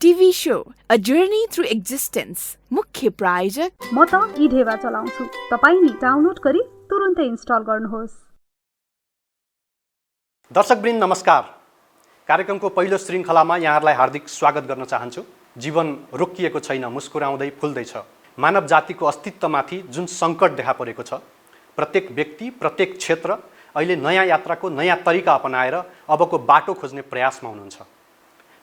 TV show a journey through existence मुख्य प्रायोजक म त इढेवा चलाउँछु, तपाईं नि डाउनलोड गरी तुरुन्तै इन्स्टल गर्नुहोस्। दर्शकवृन्द नमस्कार। कार्यक्रमको पहिलो श्रृङ्खलामा यहाँहरूलाई हार्दिक स्वागत गर्न चाहन्छु। जीवन रोकिएको छैन, मुस्कुराउँदै फुल्दैछ। मानव जातिको अस्तित्वमाथि जुन सङ्कट देखा परेको छ, प्रत्येक व्यक्ति, प्रत्येक क्षेत्र अहिले नयाँ यात्राको नयाँ तरिका अपनाएर अबको बाटो खोज्ने प्रयासमा हुनुहुन्छ।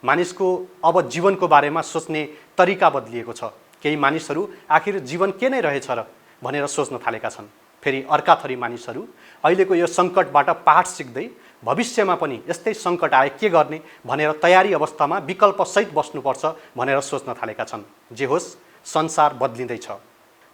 मानिसको अब जीवनको बारेमा सोच्ने तरिका बदलिएको छ। केही मानिसहरू आखिर जीवन के नै रहेछ र भनेर सोच्न थालेका छन्। फेरि अर्का थरी मानिसहरू अहिलेको यो सङ्कटबाट पाठ सिक्दै भविष्यमा पनि यस्तै सङ्कट आए के गर्ने भनेर तयारी अवस्थामा विकल्पसहित बस्नुपर्छ भनेर सोच्न थालेका छन्। जे होस्, संसार बदलिँदैछ।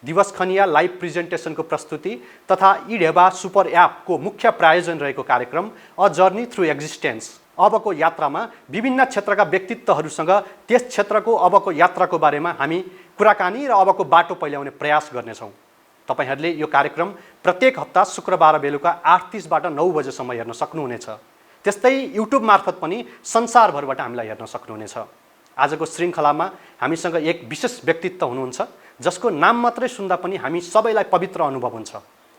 दिवस खनिया लाइभ प्रेजेन्टेसनको प्रस्तुति तथा इढेवा सुपर एपको मुख्य प्रायोजन रहेको कार्यक्रम अ जर्नी थ्रु एक्जिस्टेन्स अबको यात्रामा विभिन्न क्षेत्रका व्यक्तित्वहरूसँग त्यस क्षेत्रको अबको यात्राको बारेमा हामी कुराकानी र अबको बाटो पहिल्याउने प्रयास गर्नेछौँ। तपाईहरूले यो कार्यक्रम प्रत्येक हप्ता शुक्रबार बेलुका 8:30बाट 9 बजेसम्म हेर्न सक्नुहुनेछ। त्यस्तै युट्युब मार्फत पनि संसारभरबाट हामीलाई हेर्न सक्नुहुनेछ। आजको श्रृङ्खलामा हामीसँग एक विशेष व्यक्तित्व हुनुहुन्छ जसको नाम मात्रै सुन्दा पनि हामी सबैलाई पवित्र अनुभव हुन्छ।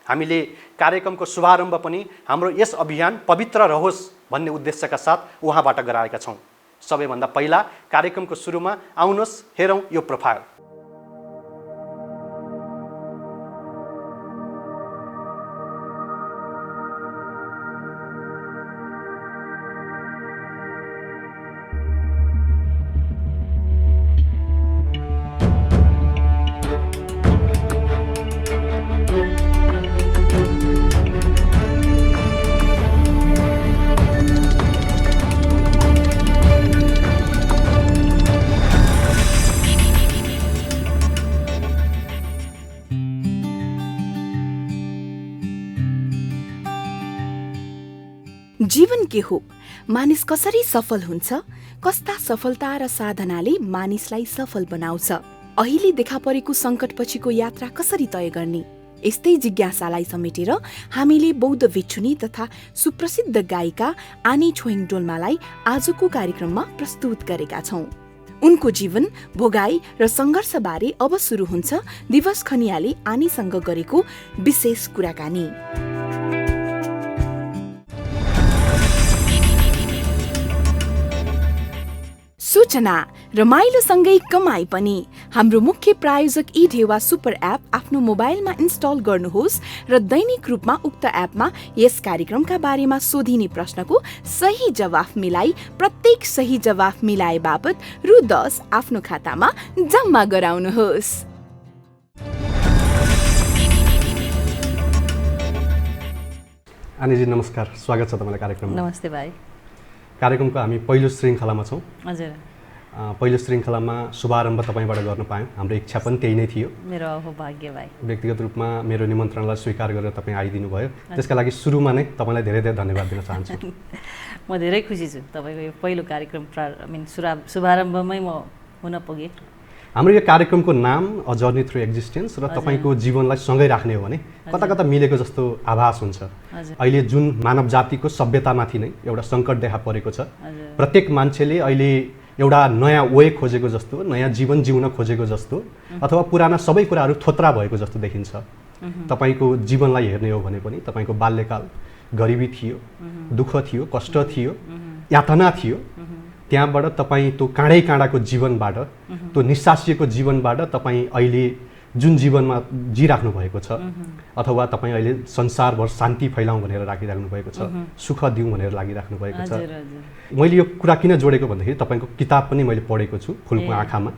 हामीले कार्यक्रमको शुभारम्भ पनि हाम्रो यस अभियान पवित्र रहोस् भन्ने उद्देश्यका साथ उहाँबाट गराएका छौँ। सबैभन्दा पहिला कार्यक्रमको सुरुमा आउनुहोस् हेरौँ यो प्रोफाइल। जीवन के हो, मानिस कसरी सफल हुन्छ, कस्ता सफलता र साधनाले मानिसलाई सफल बनाउँछ, अहिले देखा परेको सङ्कटपछिको यात्रा कसरी तय गर्ने, यस्तै जिज्ञासालाई समेटेर हामीले बौद्ध भिक्षुनी तथा सुप्रसिद्ध गायिका आनी छोइङ डोल्मालाई आजको कार्यक्रममा प्रस्तुत गरेका छौँ। उनको जीवन, भोगाई र सङ्घर्षबारे अब सुरु हुन्छ दिवस खनियाले आनीसँग गरेको विशेष कुराकानी। सूचना, रमाइलोसँगै कमाई पनि। हाम्रो मुख्य प्रायोजक इढेवा सुपर एप आफ्नो मोबाइलमा इन्स्टल गर्नुहोस् र दैनिक रूपमा उक्त एपमा यस कार्यक्रमका बारेमा सोधिने प्रश्नको सही जवाफ मिलाई प्रत्येक सही जवाफ मिलाए बापत रु 10 आफ्नो खातामा जम्मा गराउनुहोस्। आनीजी नमस्कार, स्वागत छ तपाईँलाई कार्यक्रममा। नमस्ते भाइ। कार्यक्रमको हामी पहिलो श्रृङ्खलामा छौँ। हजुर। पहिलो श्रृङ्खलामा शुभारम्भ तपाईँबाट गर्न पायौँ, हाम्रो इच्छा पनि त्यही नै थियो। मेरो अहोभाग्य भाइ। व्यक्तिगत रूपमा मेरो निमन्त्रणलाई स्वीकार गरेर तपाईँ आइदिनु भयो, त्यसका लागि सुरुमा नै तपाईँलाई धेरै धेरै धन्यवाद दिन चाहन्छु। म धेरै खुसी छु तपाईँको यो पहिलो कार्यक्रम शुभारम्भमै म हुन पुगेँ। हाम्रो यो कार्यक्रमको नाम अ जर्नी थ्रु एक्जिस्टेन्स र तपाईँको जीवनलाई सँगै राख्ने हो भने कता कता मिलेको जस्तो आभास हुन्छ। अहिले जुन मानव जातिको सभ्यतामाथि नै एउटा सङ्कट देखा परेको छ, प्रत्येक मान्छेले अहिले एउटा नयाँ वे खोजेको जस्तो, नयाँ जीवन जिउन खोजेको जस्तो अथवा पुराना सबै कुराहरू थोत्रा भएको जस्तो देखिन्छ। तपाईँको जीवनलाई हेर्ने हो भने पनि तपाईँको बाल्यकाल गरिबी थियो, दुःख थियो, कष्ट थियो, यातना थियो। त्यहाँबाट तपाईँ त्यो काँडाको जीवनबाट, त्यो निस्सासिएको जीवनबाट तपाईँ अहिले जुन जीवनमा जिराख्नु भएको छ अथवा तपाईँ अहिले संसारभर शान्ति फैलाउँ भनेर राखिराख्नु भएको छ, सुख दिउँ भनेर लागिराख्नु भएको छ। मैले यो कुरा किन जोडेको भन्दाखेरि तपाईँको किताब पनि मैले पढेको छु, फुलको आँखामा,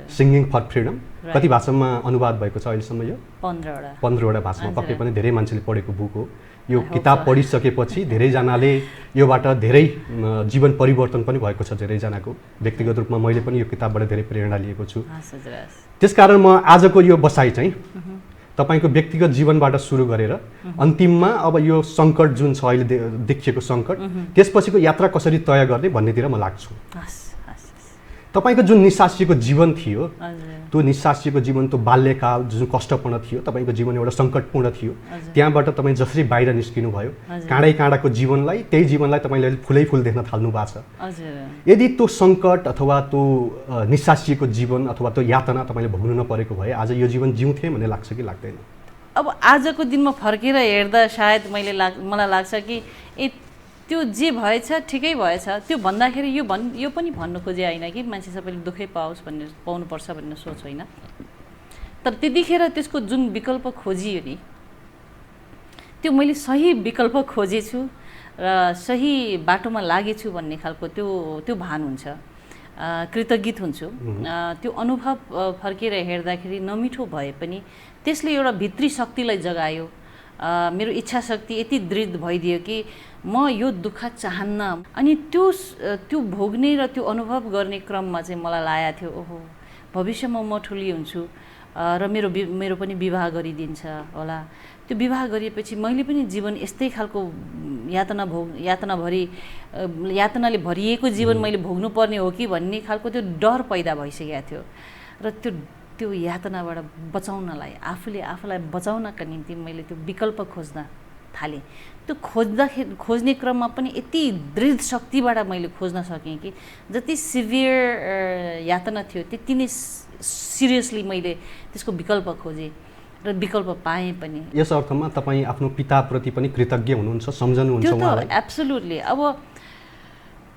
सिङ्गिङ फर फ्रिडम। कति भाषामा अनुवाद भएको छ अहिलेसम्म? यो 15वटा भाषामा, पक्कै पनि धेरै मान्छेले पढेको बुक हो। यो किताब पढिसकेपछि धेरैजनाले योबाट धेरै जीवन परिवर्तन पनि भएको छ धेरैजनाको। व्यक्तिगत रूपमा मैले पनि यो किताबबाट धेरै प्रेरणा लिएको छु। त्यसकारण म आजको यो बसाइ चाहिँ तपाईँको व्यक्तिगत जीवनबाट सुरु गरेर अन्तिममा अब यो सङ्कट जुन छ अहिले देखिएको सङ्कट, त्यसपछिको यात्रा कसरी तय गर्ने भन्नेतिर म लाग्छु। तपाईँको जुन निस्सासिएको जीवन थियो हजुर त्यो निस्सासिएको जीवन, त्यो बाल्यकाल जुन कष्टपूर्ण थियो, तपाईँको जीवन एउटा सङ्कटपूर्ण थियो, त्यहाँबाट तपाईँ जसरी बाहिर निस्किनु भयो, काँडाको जीवनलाई, त्यही जीवनलाई तपाईँले फुलै फुल देख्न थाल्नु भएको छ। हजुर यदि त्यो सङ्कट अथवा त्यो निस्सासिएको जीवन अथवा त्यो यातना तपाईँले भोग्नु नपरेको भए आज यो जीवन जिउँथे भन्ने लाग्छ कि लाग्दैन? अब आजको दिनमा फर्केर हेर्दा सायद मलाई लाग्छ कि त्यो जे भएछ ठिकै भएछ। त्यो भन्दाखेरि यो पनि भन्नु खोजे होइन कि मान्छे सबैले दुःखै पाउनुपर्छ भन्ने सोच होइन, तर त्यतिखेर त्यसको जुन विकल्प खोजियो नि, त्यो मैले सही विकल्प खोजेछु र सही बाटोमा लागेछु भन्ने खालको त्यो भान हुन्छ। कृतज्ञ हुन्छु। त्यो अनुभव फर्केर हेर्दाखेरि नमिठो भए पनि त्यसले एउटा भित्री शक्तिलाई जगायो। मेरो इच्छा शक्ति यति दृढ भइदियो कि म यो दुःख चाहन्न। अनि त्यो भोग्ने र त्यो अनुभव गर्ने क्रममा चाहिँ मलाई लागेको थियो, ओहो भविष्यमा म ठुली हुन्छु र मेरो पनि विवाह गरिदिन्छ होला। त्यो विवाह गरिएपछि मैले पनि जीवन यस्तै खालको यातनाले भरिएको जीवन मैले भोग्नुपर्ने हो कि भन्ने खालको त्यो डर पैदा भइसकेको थियो। र त्यो यातनाबाट बचाउनलाई, आफूलाई बचाउनका निम्ति मैले त्यो विकल्प खोज्न थालेँ। त्यो खोज्ने क्रममा पनि यति दृढ शक्तिबाट मैले खोज्न सकेँ कि जति सिभियर यातना थियो त्यति नै सिरियसली मैले त्यसको विकल्प खोजेँ र विकल्प पाएँ पनि। यस अर्थमा तपाईँ आफ्नो पिताप्रति पनि कृतज्ञ हुनुहुन्छ, सम्झनुहुन्छ उहाँलाई? एब्सोल्युटली। अब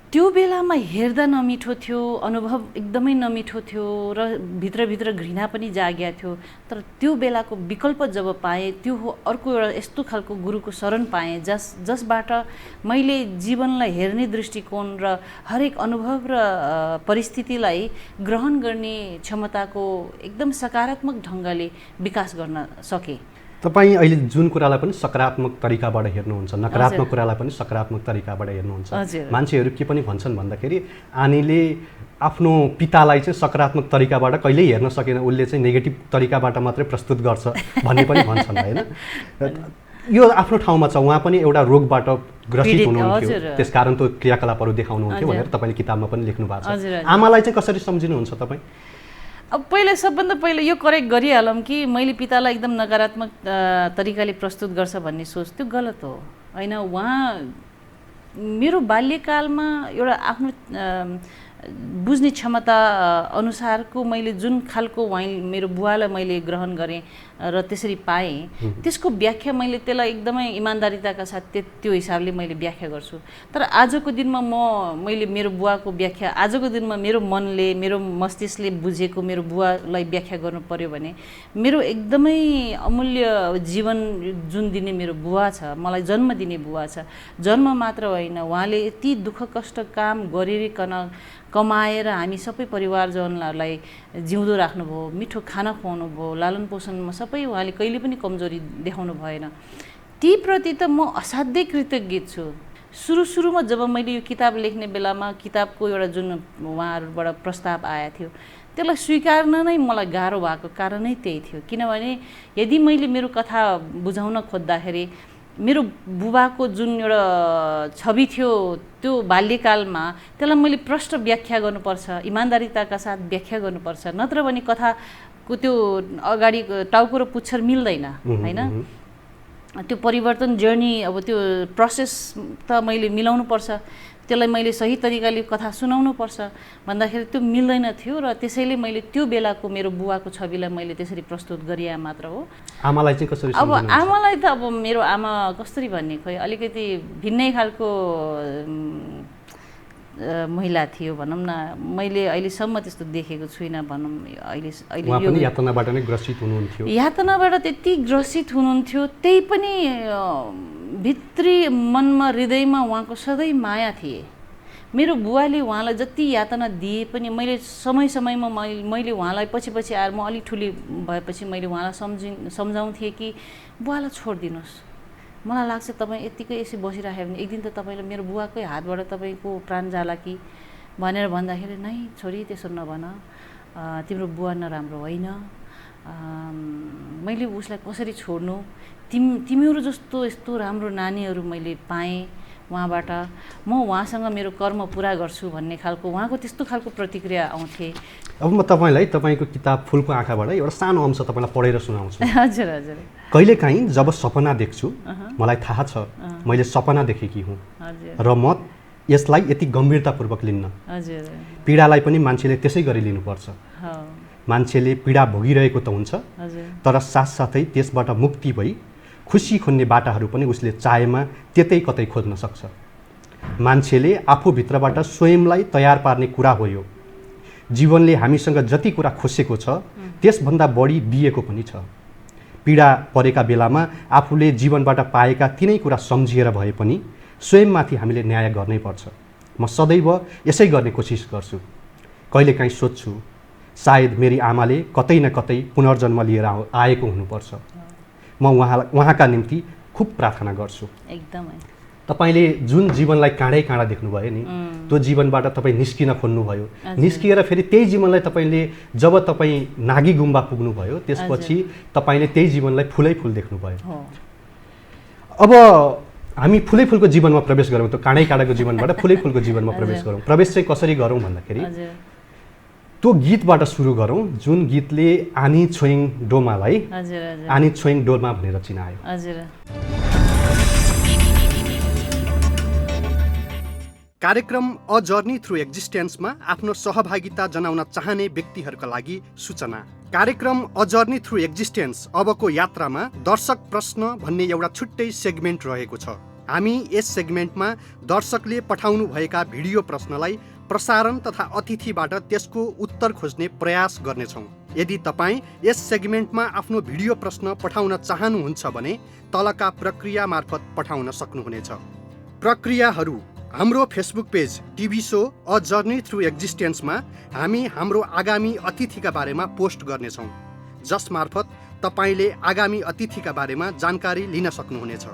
त्यो बेलामा हेर्दा नमिठो थियो, अनुभव एकदमै नमिठो थियो र भित्रभित्र घृणा पनि जागेको थियो। तर त्यो बेलाको विकल्प जब पाएँ, त्यो हो अर्को एउटा यस्तो खालको गुरुको शरण पाएँ जसबाट मैले जीवनलाई हेर्ने दृष्टिकोण र हरेक अनुभव र परिस्थितिलाई ग्रहण गर्ने क्षमताको एकदम सकारात्मक ढङ्गले विकास गर्न सकेँ। तपाईँ अहिले जुन कुरालाई पनि सकारात्मक तरिकाबाट हेर्नुहुन्छ, नकारात्मक कुरालाई पनि सकारात्मक तरिकाबाट हेर्नुहुन्छ। मान्छेहरू के पनि भन्छन् भन्दाखेरि आनीले आफ्नो पितालाई चाहिँ सकारात्मक तरिकाबाट कहिल्यै हेर्न सकेन, उसले चाहिँ नेगेटिभ तरिकाबाट मात्रै प्रस्तुत गर्छ भन्ने पनि भन्छन् होइन? यो आफ्नो ठाउँमा छ। उहाँ पनि एउटा रोगबाट ग्रसित हुनुहुन्थ्यो, त्यसकारण त्यो क्रियाकलापहरू देखाउनुहुन्थ्यो भनेर तपाईँले किताबमा पनि लेख्नु भएको छ। आमालाई चाहिँ कसरी सम्झिनुहुन्छ तपाईँ? अब सबभन्दा पहिला यो करेक्ट गरिहालौँ कि मैले पितालाई एकदम नकारात्मक तरिकाले प्रस्तुत गर्छ भन्ने सोच त्यो गलत हो होइन। उहाँ मेरो बाल्यकालमा एउटा आफ्नो बुझ्ने क्षमता अनुसारको मैले जुन खालको मेरो बुवालाई मैले ग्रहण गरेँ र त्यसरी पाएँ, त्यसको व्याख्या मैले त्यसलाई एकदमै इमान्दारिताका साथ त्यो हिसाबले मैले व्याख्या गर्छु। तर आजको दिनमा मैले मेरो बुवाको व्याख्या आजको दिनमा मेरो मनले, मेरो मस्तिष्कले बुझेको मेरो बुवालाई व्याख्या गर्नु पर्यो भने मेरो एकदमै अमूल्य जीवन जुन दिने मेरो बुवा छ, मलाई जन्म दिने बुवा छ, जन्म मात्र होइन उहाँले यति दुःख कष्ट काम गरिकन कमाएर हामी सबै परिवारजनहरूलाई जिउँदो राख्नुभयो, मिठो खाना खुवाउनु भयो, लालन पोषणमा सबै उहाँले कहिले पनि कमजोरी देखाउनु भएन। ती प्रति त म असाध्यै कृतज्ञ छु। सुरुमा जब मैले यो किताब लेख्ने बेलामा किताबको एउटा जुन उहाँहरूबाट प्रस्ताव आएको थियो त्यसलाई स्वीकार्न नै मलाई गाह्रो भएको कारण नै त्यही थियो। किनभने यदि मैले मेरो कथा बुझाउन खोज्दाखेरि मेरो बुबाको जुन एउटा छवि थियो त्यो बाल्यकालमा त्यसलाई मैले प्रष्ट व्याख्या गर्नुपर्छ, इमान्दारिताका साथ व्याख्या गर्नुपर्छ, नत्र भने कथाको त्यो अगाडि टाउको र पुच्छर मिल्दैन होइन। त्यो परिवर्तन जर्नी अब त्यो प्रोसेस त मैले मिलाउनु पर्छ, त्यसलाई मैले सही तरिकाले कथा सुनाउनु पर्छ भन्दाखेरि त्यो मिल्दैन थियो र त्यसैले मैले त्यो बेलाको मेरो बुवाको छविलाई मैले त्यसरी प्रस्तुत गरिए मात्र हो। आमालाई चाहिँ कसरी अब आमालाई त अब मेरो आमा कसरी भन्ने खोइ अलिकति भिन्नै खालको महिला थियो भनौँ न। मैले अहिलेसम्म त्यस्तो देखेको छुइनँ भनौँ। अहिले यो यातनाबाट नै ग्रसित हुनुहुन्थ्यो। यातनाबाट त्यति ग्रसित हुनुहुन्थ्यो, त्यही पनि भित्री मनमा हृदयमा उहाँको सधैँ माया थिए। मेरो बुवाले उहाँलाई जति यातना दिए पनि मैले समयमा मैले उहाँलाई पछि आएर म अलिक ठुली भएपछि मैले उहाँलाई सम्झाउँथेँ कि बुवालाई छोडिदिनुहोस्, मलाई लाग्छ तपाईँ यत्तिकै यसै बसिराख्यो भने एक दिन त तपाईँलाई मेरो बुवाकै हातबाट तपाईँको प्राण जाला कि भनेर भन्दाखेरि नै छोरी त्यसो नभन, तिम्रो बुवा नराम्रो होइन, मैले उसलाई कसरी छोड्नु, तिमीहरू जस्तो यस्तो राम्रो नानीहरू मैले पाएँ उहाँबाट म उहाँसँग मेरो कर्म पुरा गर्छु भन्ने खालको उहाँको त्यस्तो खालको प्रतिक्रिया आउँथे। अब म तपाईँलाई तपाईँको किताब फुलको आँखाबाट एउटा सानो अंश तपाईँलाई पढेर सुनाउँछु। हजुर हजुर। कहिलेकाहीँ जब सपना देख्छु मलाई थाहा छ मैले सपना देखेकी हुँ र म यसलाई यति गम्भीरतापूर्वक लिन्न। हजुर। पीडालाई पनि मान्छेले त्यसै गरी लिनुपर्छ। मान्छेले पीडा भोगिरहेको त हुन्छ तर साथसाथै त्यसबाट मुक्ति भई खुसी खोज्ने बाटाहरू पनि उसले चाहेमा त्यतै कतै खोज्न सक्छ। मान्छेले आफूभित्रबाट स्वयंलाई तयार पार्ने कुरा हो यो। जीवनले हामीसँग जति कुरा खोसेको छ त्यसभन्दा बढी दिएको पनि छ। पीडा परेका बेलामा आफूले जीवनबाट पाएका तिनै कुरा सम्झिएर भए पनि स्वयंमाथि हामीले न्याय गर्नै पर्छ। म सदैव यसै गर्ने कोसिस गर्छु। कहिलेकाहीँ सोध्छु सायद मेरी आमाले कतै न कतै पुनर्जन्म लिएर आएको हुनुपर्छ। म उहाँका निम्ति खूब प्रार्थना गर्छु। एकदमै। तपाईले जुन जीवनलाई काँडै काँडा देख्नुभयो नि त्यो जीवनबाट तपाईँ निस्किन खोज्नुभयो। निस्किएर फेरि त्यही जीवनलाई तपाईँले जब तपाईँ नागी गुम्बा पुग्नुभयो त्यसपछि तपाईँले त्यही जीवनलाई फुलै फुल देख्नुभयो। अब हामी फुलै फुलको जीवनमा प्रवेश गरौँ। त काँडै काँडाको जीवनबाट फुलै फुलको जीवनमा प्रवेश गरौँ। प्रवेश चाहिँ कसरी गरौँ भन्दाखेरि त्यो गीतबाट सुरु गरौँ जुन गीतले आनी छोइङ डोमालाई आनी छोइङ डोमा भनेर चिनायो। कार्यक्रम अ जर्नी थ्रु एक्जिस्टेन्समा आफ्नो सहभागिता जनाउन चाहने व्यक्तिहरूका लागि सूचना। कार्यक्रम अ जर्नी थ्रु एक्जिस्टेन्स अबको यात्रामा दर्शक प्रश्न भन्ने एउटा छुट्टै सेगमेन्ट रहेको छ। हामी यस सेगमेन्टमा दर्शकले पठाउनु भएका भिडियो प्रश्नलाई प्रसारण तथा अतिथिबाट त्यसको उत्तर खोज्ने प्रयास गर्नेछौँ। यदि तपाईँ यस सेगमेन्टमा आफ्नो भिडियो प्रश्न पठाउन चाहनुहुन्छ भने तलका प्रक्रिया मार्फत पठाउन सक्नुहुनेछ। प्रक्रियाहरू: हाम्रो Facebook page TV show a journey through एक्जिस्टेन्समा हामी हाम्रो आगामी अतिथिका बारेमा पोस्ट गर्नेछौँ जसमार्फत तपाईँले आगामी अतिथिका बारेमा जानकारी लिन सक्नुहुनेछ।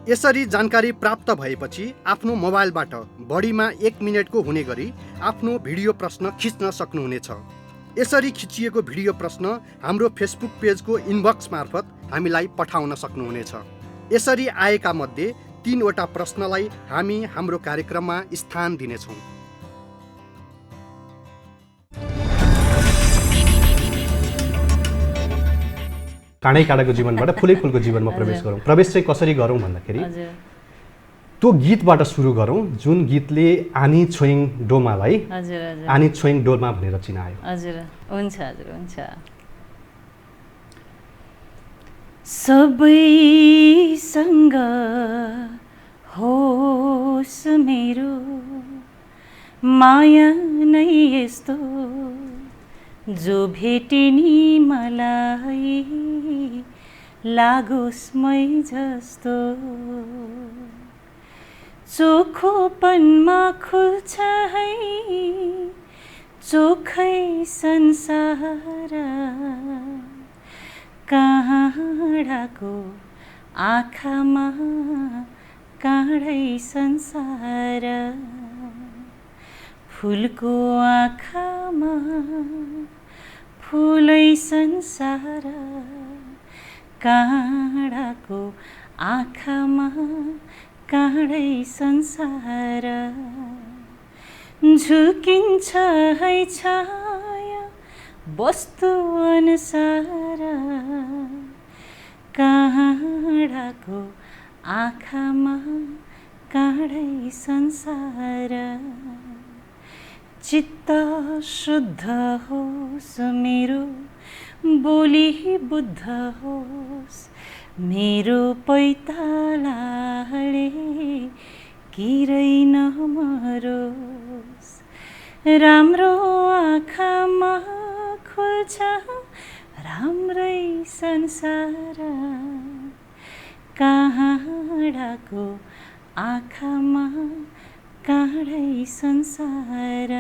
यसरी जानकारी प्राप्त भएपछि आफ्नो मोबाइलबाट बढीमा 1 मिनेटको हुने गरी आफ्नो भिडियो प्रश्न खिच्न सक्नुहुनेछ। यसरी खिचिएको भिडियो प्रश्न हाम्रो फेसबुक पेजको इनबक्स मार्फत हामीलाई पठाउन सक्नुहुनेछ। यसरी आएका मध्ये 3 वटा प्रश्नलाई हामी हाम्रो कार्यक्रममा स्थान दिनेछौँ। काँडै काँडाको जीवनबाट फुलै फुलको जीवनमा प्रवेश गरौँ। प्रवेश चाहिँ कसरी गरौँ भन्दाखेरि त्यो गीतबाट सुरु गरौँ जुन गीतले आनी छोइङ डोमालाई आनी छोइङ डोमा भनेर चिनायो। हजुर हुन्छ हजुर हुन्छ। सबैसँग होस् मेरो माया नै यस्तो जो भेटिनी मलाई लागोस् मै जस्तो चोखोपनमा खुल्छ है चोखै संसार काँडाको आँखामा काँडै संसार फुलको आँखामा फुलै संसार काँडाको आँखामा काँडै संसार झुकिन्छ है छाया वस्तु अनुसार काँडाको आँखामा काँडै संसार चित्त शुद्ध होस् मेरो बोली बुद्ध होस् मेरो पैतालाले किरै नमरोस् राम्रो आँखामा खुल्छ राम्रै संसार काँडाको आँखामा काँडै संसार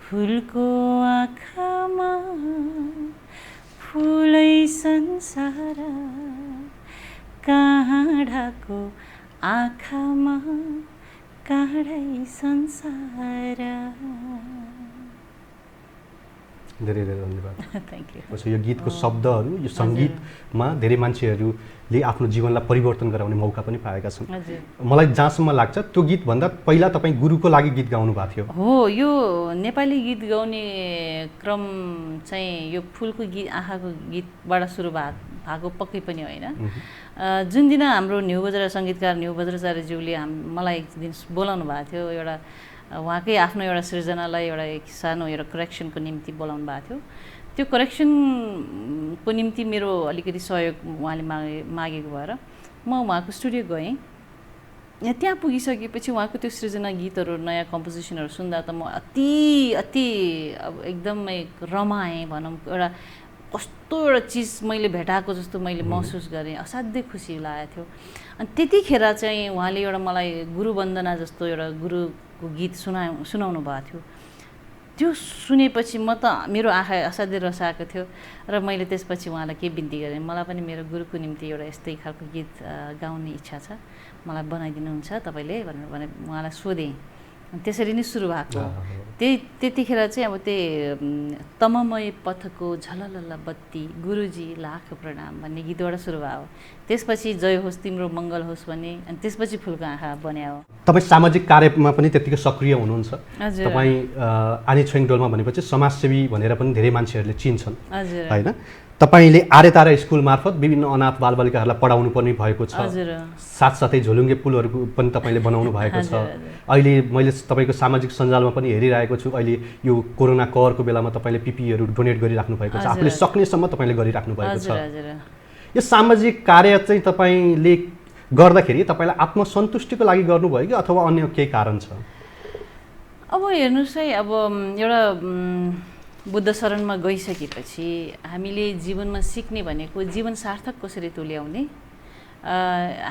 फुलको आँखामा फुलै संसार काँडाको आँखामा काँडै संसार। धेरै धेरै धन्यवाद। Thank you. उसो यो गीतको शब्दहरू यो सङ्गीतमा धेरै मान्छेहरूले आफ्नो जीवनलाई परिवर्तन गराउने मौका पनि पाएका छन्। हजुर। मलाई जहाँसम्म लाग्छ त्यो गीतभन्दा पहिला तपाईँ गुरुको लागि गीत गाउनु भएको थियो। हो, यो नेपाली गीत गाउने क्रम चाहिँ यो फुलको गीत आँखाको गीतबाट सुरु भएको पक्कै पनि होइन। जुन दिन हाम्रो न्यु बजार सङ्गीतकार न्यु बज्राचार्यज्यूले मलाई एक दिन बोलाउनु भएको थियो, एउटा उहाँकै आफ्नो एउटा सृजनालाई एउटा सानो एउटा करेक्सनको निम्ति बोलाउनु भएको थियो। त्यो करेक्सनको निम्ति मेरो अलिकति सहयोग उहाँले मागेको भएर म उहाँको स्टुडियो गएँ। त्यहाँ पुगिसकेपछि उहाँको त्यो सृजना गीतहरू नयाँ कम्पोजिसनहरू सुन्दा त म अति अब एकदमै रमाएँ भनौँ। एउटा कस्तो एउटा चिज मैले भेटाएको जस्तो मैले महसुस गरेँ, असाध्यै खुसी लागेको थियो। अनि त्यतिखेर चाहिँ उहाँले एउटा मलाई गुरुवन्दना जस्तो एउटा गुरुको गीत सुनाउनु भएको थियो। त्यो सुनेपछि म त मेरो आँखा असाध्यै रसाएको थियो र मैले त्यसपछि उहाँलाई के बिन्ती गरेँ, मलाई पनि मेरो गुरुको निम्ति एउटा यस्तै खालको गीत गाउने इच्छा छ, मलाई बनाइदिनुहुन्छ तपाईँले भनेर भने उहाँलाई सोधेँ। त्यसरी नै सुरु भएको। त्यतिखेर चाहिँ अब त्यही तममय पथको झललल बत्ती गुरुजी लाख प्रणाम भन्ने गीतबाट सुरु भयो। त्यसपछि जय होस् तिम्रो मङ्गल होस् भने, अनि त्यसपछि फुलको आँखा बन्यो। तपाईँ सामाजिक कार्यमा पनि त्यत्तिकै सक्रिय हुनुहुन्छ। हजुर। तपाईँ आनी छोइङ डोल्मा भनेपछि समाजसेवी भनेर पनि धेरै मान्छेहरूले चिन्छन् होइन। तपाईँले आर्यतारा स्कुल मार्फत विभिन्न अनाथ बालबालिकाहरूलाई पढाउनु पर्ने भएको छ। साथसाथै झोलुङ्गे पुलहरू पनि तपाईँले बनाउनु भएको छ। अहिले मैले तपाईँको सामाजिक सञ्जालमा पनि हेरिरहेको छु, अहिले यो कोरोना कहरको बेलामा तपाईँले पिपीहरू डोनेट गरिराख्नु भएको छ, आफूले सक्नेसम्म तपाईँले गरिराख्नु भएको छ। यो सामाजिक कार्य चाहिँ तपाईँले गर्दाखेरि तपाईँलाई आत्मसन्तुष्टिको लागि गर्नुभयो कि अथवा अन्य केही कारण छ? अब हेर्नुहोस् है, अब एउटा बुद्ध शरणमा गइसकेपछि हामीले जीवनमा सिक्ने भनेको जीवन सार्थक कसरी तुल्याउने।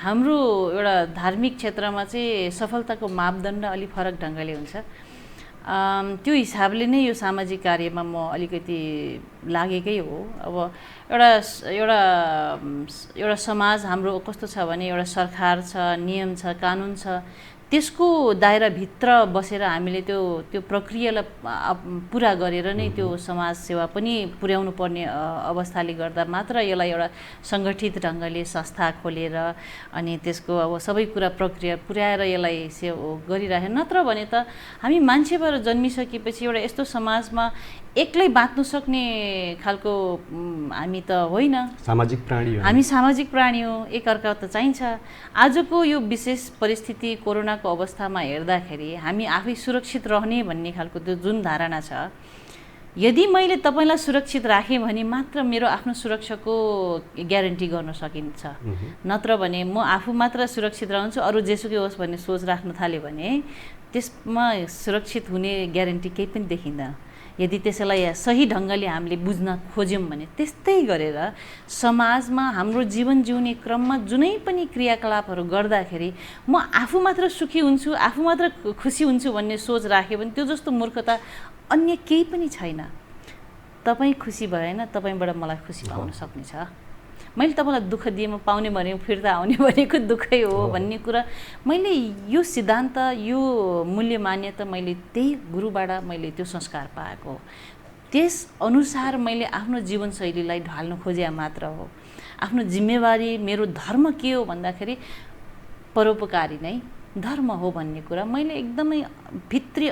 हाम्रो एउटा धार्मिक क्षेत्रमा चाहिँ सफलताको मापदण्ड अलिक फरक ढङ्गले हुन्छ। त्यो हिसाबले नै यो सामाजिक कार्यमा म अलिकति लागेकै हो। अब एउटा समाज हाम्रो कस्तो छ भने एउटा सरकार छ, नियम छ, कानुन छ, त्यसको दायराभित्र बसेर हामीले त्यो प्रक्रियालाई पुरा गरेर नै त्यो समाज सेवा पनि पुर्याउनु पर्ने अवस्थाले गर्दा मात्र यसलाई एउटा सङ्गठित ढङ्गले संस्था खोलेर अनि त्यसको अब सबै कुरा प्रक्रिया पुर्याएर यसलाई गरिराखे। नत्र भने त हामी मान्छे भएर जन्मिसकेपछि एउटा यस्तो समाजमा एक्लै बाँच्नु सक्ने खालको हामी त होइन, सामाजिक प्राणी हो। हामी सामाजिक प्राणी हो, एकअर्का त चाहिन्छ। आजको यो विशेष परिस्थिति कोरोनाको अवस्थामा हेर्दाखेरि हामी आफै सुरक्षित रहने भन्ने खालको त्यो जुन धारणा छ, यदि मैले तपाईँलाई सुरक्षित राखेँ भने मात्र मेरो आफ्नो सुरक्षाको ग्यारेन्टी गर्न सकिन्छ। नत्र भने म आफू मात्र सुरक्षित रहन्छु, अरू जेसुकै होस् भन्ने सोच राख्न थाल्यो भने त्यसमा सुरक्षित हुने ग्यारेन्टी केही पनि देखिँदैन। यदि त्यसलाई सही ढङ्गले हामीले बुझ्न खोज्यौँ भने त्यस्तै गरेर समाजमा हाम्रो जीवन जिउने क्रममा जुनै पनि क्रियाकलापहरू गर्दाखेरि म आफू मात्र सुखी हुन्छु, आफू मात्र खुसी हुन्छु भन्ने सोच राख्यो भने त्यो जस्तो मूर्खता अन्य केही पनि छैन। तपाईँ खुसी भएन, तपाईँबाट मलाई खुसी पाउन सक्ने छ। मैले तपाईँलाई दुःख दिएँ, म पाउने भने फिर्ता आउने भनेको दुःखै हो भन्ने कुरा मैले यो सिद्धान्त, यो मूल्य मान्यता मैले त्यही गुरुबाट मैले त्यो संस्कार पाएको हो। त्यस अनुसार मैले आफ्नो जीवनशैलीलाई ढाल्नु खोजे मात्र हो। आफ्नो जिम्मेवारी, मेरो धर्म के हो भन्दाखेरि परोपकारी नै धर्म हो भन्ने कुरा मैले एकदमै भित्री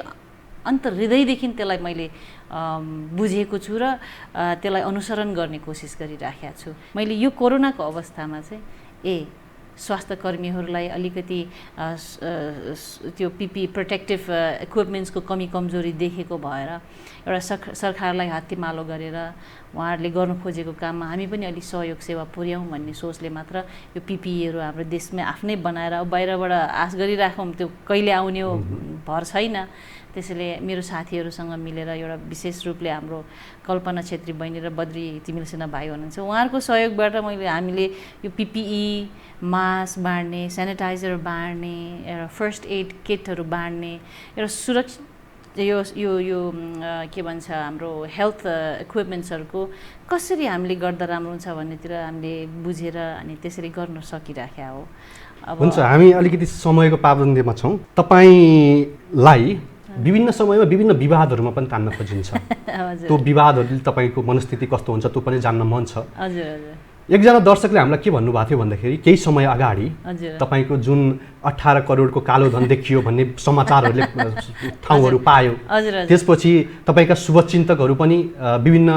हृदयदेखि त्यसलाई मैले बुझेको छु र त्यसलाई अनुसरण गर्ने कोसिस गरिराखेको छु। मैले यो कोरोनाको अवस्थामा चाहिँ स्वास्थ्य कर्मीहरूलाई अलिकति त्यो पिपी प्रोटेक्टिभ इक्विपमेन्ट्सको कमी कमजोरी देखेको भएर एउटा सरकारलाई हात्तीमालो गरेर उहाँहरूले गर्नु खोजेको काममा हामी पनि अलिक सहयोग सेवा पुर्याउँ भन्ने सोचले मात्र यो पिपिईहरू हाम्रो देशमै आफ्नै बनाएर बाहिरबाट आश गरिराखौँ, त्यो कहिले आउने हो भर छैन। त्यसैले मेरो साथीहरूसँग मिलेर एउटा विशेष रूपले हाम्रो कल्पना छेत्री बहिनी र बद्री तिमिल सेना भाइ हुनुहुन्छ, उहाँहरूको सहयोगबाट हामीले यो पिपिई, मास्क बाँड्ने, सेनिटाइजर बाँड्ने, एउटा फर्स्ट एड किटहरू बाँड्ने, एउटा सुरक्षित यो के भन्छ हाम्रो हेल्थ इक्विपमेन्ट्सहरूको कसरी हामीले गर्दा राम्रो हुन्छ भन्नेतिर हामीले बुझेर अनि त्यसरी गर्न सकिराखेका हो। हुन्छ, हामी अलिकति समयको पाबन्दीमा छौँ। तपाईँलाई विभिन्न समयमा विभिन्न विवादहरूमा पनि तान्न खोजिन्छ। हजुर त्यो विवादहरूले तपाईँको मनस्थिति कस्तो हुन्छ त्यो पनि जान्न मन छ। हजुर हजुर एकजना दर्शकले हामीलाई के भन्नुभएको थियो भन्दाखेरि केही समय अगाडि हजुर तपाईँको जुन 18 करोडको कालो धन देखियो भन्ने समाचारहरूले ठाउँहरू पायो। हजुर हजुर त्यसपछि तपाईँका शुभचिन्तकहरू पनि विभिन्न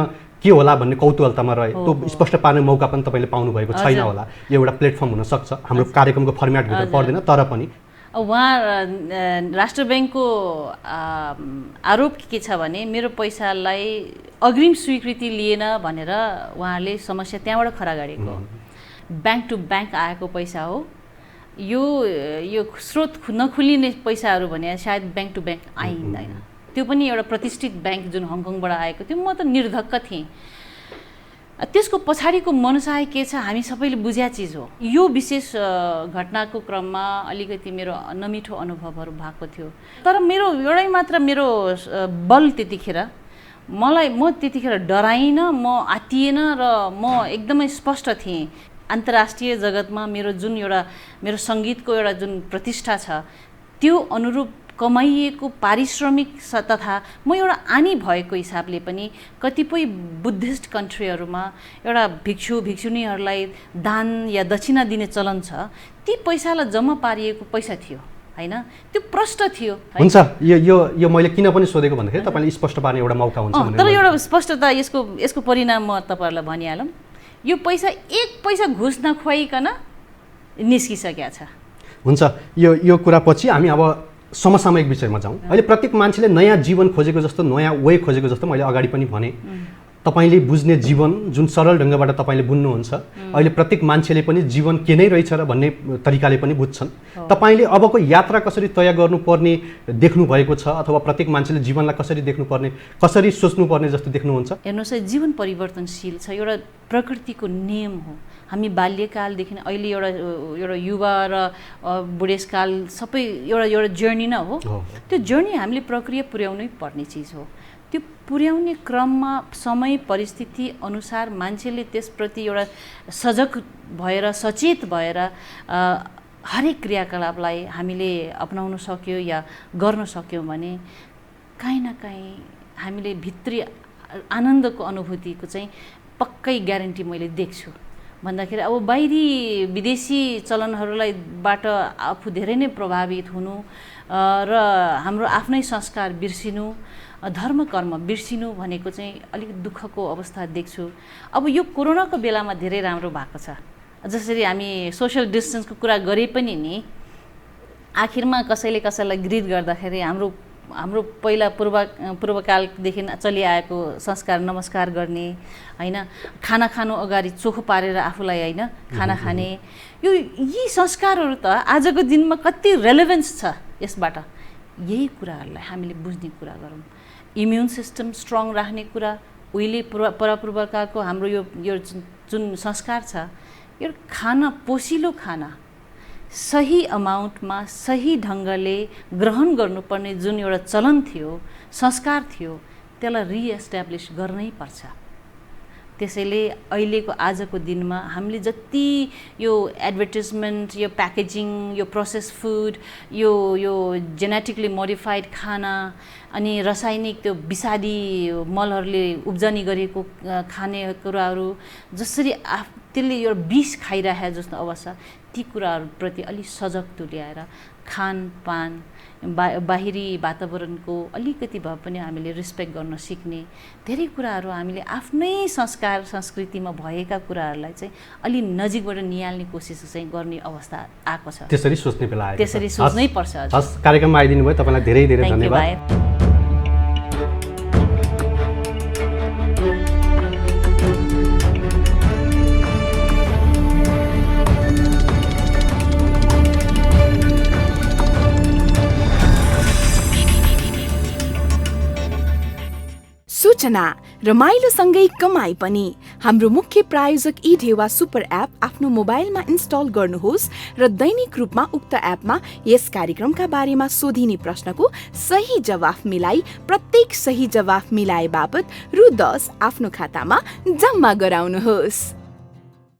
के होला भन्ने कौतूहलतामा रहे। त्यो स्पष्ट पार्ने मौका पनि तपाईँले पाउनुभएको छैन होला। यो एउटा प्लेटफर्म हुनसक्छ, हाम्रो कार्यक्रमको फर्मेटभित्र पर्दैन, तर पनि उहाँ राष्ट्र ब्याङ्कको आरोप के छ भने मेरो पैसालाई अग्रिम स्वीकृति लिएन भनेर उहाँहरूले समस्या त्यहाँबाट खडा गरेको। ब्याङ्क टु ब्याङ्क आएको पैसा हो यो स्रोत नखुलिने पैसाहरू भने सायद ब्याङ्क टु ब्याङ्क आइँदैन। त्यो पनि एउटा प्रतिष्ठित ब्याङ्क जुन हङकङबाट आएको थियो। म त निर्धक्क थिएँ। त्यसको पछाडिको मनसाय के छ हामी सबैले बुझ्या चिज हो। यो विशेष घटनाको क्रममा अलिकति मेरो नमिठो अनुभवहरू भएको थियो। तर मेरो एउटै मात्र मेरो बल त्यतिखेर म त्यतिखेर डराइनँ, म आत्तिएन र म एकदमै स्पष्ट थिएँ। अन्तर्राष्ट्रिय जगतमा मेरो सङ्गीतको एउटा जुन प्रतिष्ठा छ त्यो अनुरूप कमाइएको पारिश्रमिक तथा म एउटा आनी भएको हिसाबले पनि कतिपय बुद्धिस्ट कन्ट्रीहरूमा एउटा भिक्षुणीहरूलाई दान या दक्षिणा दिने चलन छ। ती पैसालाई जम्मा पारिएको पैसा थियो हैन, त्यो प्रष्ट थियो। हुन्छ, यो मैले किन पनि सोधेको भन्दाखेरि तपाईँले स्पष्ट पार्ने एउटा मौका हुन्छ भनेर। तर एउटा स्पष्टता यसको परिणाम म तपाईँहरूलाई भनिहालौँ। यो पैसा एक पैसा घुस नखुवाइकन निस्किसकेको छ। हुन्छ, यो कुरा पछि हामी अब समसामयिक विषयमा जाउँ। अहिले प्रत्येक मान्छेले नयाँ जीवन खोजेको जस्तो, नयाँ वे खोजेको जस्तो मैले अगाडि पनि भने, तपाईँले बुझ्ने जीवन जुन सरल ढङ्गबाट तपाईँले बुझ्नुहुन्छ, अहिले प्रत्येक मान्छेले पनि जीवन के नै रहेछ र भन्ने तरिकाले पनि बुझ्छन्। तपाईँले अबको यात्रा कसरी तय गर्नुपर्ने देख्नु भएको छ अथवा प्रत्येक मान्छेले जीवनलाई कसरी देख्नुपर्ने, कसरी सोच्नुपर्ने जस्तो देख्नुहुन्छ? हेर्नुहोस् है, जीवन परिवर्तनशील छ, एउटा प्रकृतिको नियम हो। हामी बाल्यकालदेखि अहिले एउटा युवा र बुढेसकाल सबै एउटा जर्नी नै हो। त्यो जर्नी हामीले प्रक्रिया पुर्याउनै पर्ने चिज हो। त्यो पुर्याउने क्रममा समय परिस्थिति अनुसार मान्छेले त्यसप्रति एउटा सजग भएर सचेत भएर हरेक क्रियाकलापलाई हामीले अपनाउन सक्यो या गर्न सक्यौँ भने काहीँ न काहीँ हामीले भित्री आनन्दको अनुभूतिको चाहिँ पक्कै ग्यारेन्टी मैले देख्छु। भन्दाखेरि अब बाहिरी विदेशी चलनहरूलाईबाट आफू धेरै नै प्रभावित हुनु र हाम्रो आफ्नै संस्कार बिर्सिनु, धर्म कर्म बिर्सिनु भनेको चाहिँ अलिक दुःखको अवस्था देख्छु। अब यो कोरोनाको बेलामा धेरै राम्रो भएको छ। जसरी हामी सोसल डिस्टेन्सको कुरा गरे पनि नि, आखिरमा कसैलाई ग्रिट गर्दाखेरि हाम्रो पहिला पूर्वकालदेखि चलिआएको संस्कार नमस्कार गर्ने हैन, खाना खानु अगाडि चोखो पारेर आफूलाई हैन खाना खाने, यी संस्कारहरू त आजको दिनमा कति रेलेभेन्स छ यसबाट। यही कुराहरूलाई हामीले बुझ्ने कुरा गरौँ। इम्युन सिस्टम स्ट्रङ राख्ने कुरा, उहिले परपूर्वकालको हाम्रो यो जुन संस्कार छ, यो खाना, पोसिलो खाना सही अमाउन्टमा सही ढङ्गले ग्रहण गर्नुपर्ने जुन एउटा चलन थियो, संस्कार थियो, त्यसलाई रिएस्टाब्लिस गर्नै पर्छ। त्यसैले अहिलेको आजको दिनमा हामीले जति यो एडभर्टिजमेन्ट, यो प्याकेजिङ, यो प्रोसेस फुड, यो जेनेटिकली मोडिफाइड खाना अनि रासायनिक त्यो विषादी मलहरूले उब्जनी गरेको खाने कुराहरू जसरी त्यसले यो विष खाइरहेको जस्तो अवस्था, ती कुराहरूप्रति अलिक सजग तुल्याएर खानपान, बाहिरी वातावरणको अलिकति भए पनि हामीले रेस्पेक्ट गर्न सिक्ने, धेरै कुराहरू हामीले आफ्नै संस्कार संस्कृतिमा भएका कुराहरूलाई चाहिँ अलि नजिकबाट निहाल्ने कोसिस चाहिँ गर्ने अवस्था आएको छ। त्यसरी सोच्ने बेला आएको छ। त्यसरी सोच्नै पर्छ। हस्, कार्यक्रममा आइदिनु भयो, तपाईँलाई धेरै धेरै धन्यवाद। सूचना, रमाइलोसँगै कमाई पनि। हाम्रो मुख्य प्रायोजक ढेवा सुपर एप आफ्नो मोबाइलमा इन्स्टल गर्नुहोस् र दैनिक रूपमा उक्त एपमा यस कार्यक्रमका बारेमा सोधिने प्रश्नको सही जवाफ मिलाई प्रत्येक सही जवाफ मिलाए बापत रु 10 आफ्नो खातामा जम्मा गराउनुहोस्।